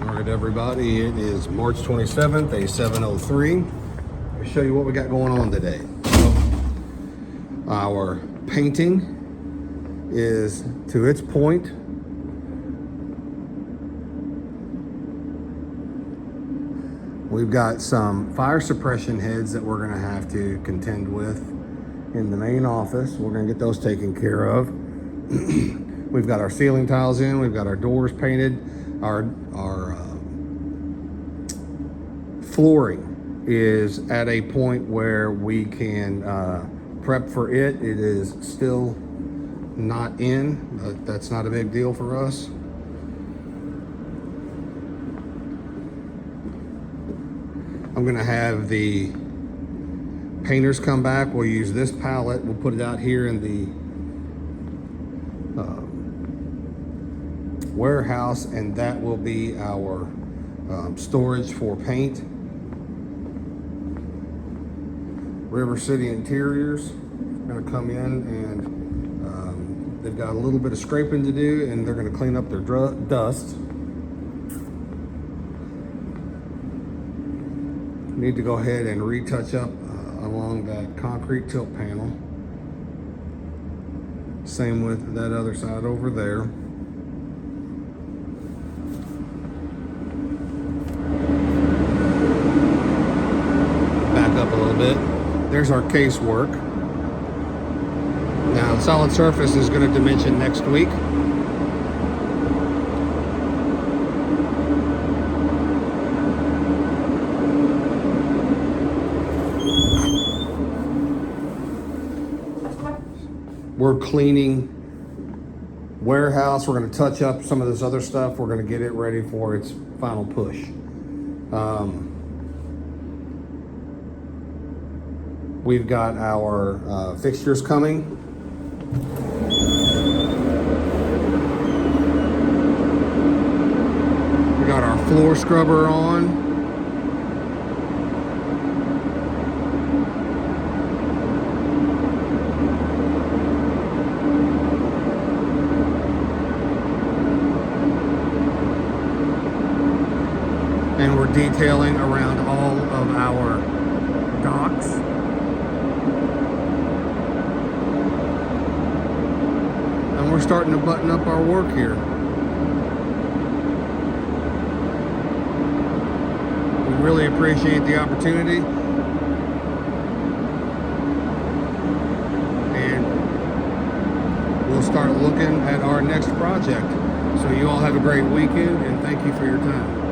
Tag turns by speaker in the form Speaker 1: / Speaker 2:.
Speaker 1: All right, everybody, it is March 27th, A-0703. Let me show you what we got going on today. Our painting is to its point. We've got some fire suppression heads that we're gonna have to contend with in the main office. We're gonna get those taken care of. We've got our ceiling tiles in, we've got our doors painted, our flooring is at a point where we can prep for it. It is still not in, but that's not a big deal for us. I'm gonna have the painters come back. We'll use this palette. We'll put it out here in the warehouse, and that will be our storage for paint. River City Interiors gonna come in, and they've got a little bit of scraping to do, and they're gonna clean up their dust. Need to go ahead and retouch up along that concrete tilt panel. Same with that other side over there. Back up a little bit. There's our casework. Now, solid surface is going to dimension next week. We're cleaning warehouse. We're going to touch up some of this other stuff. We're going to get it ready for its final push. We've got our fixtures coming. We got our floor scrubber on. And we're detailing around all of our docks. And we're starting to button up our work here. We really appreciate the opportunity. And we'll start looking at our next project. So you all have a great weekend, and thank you for your time.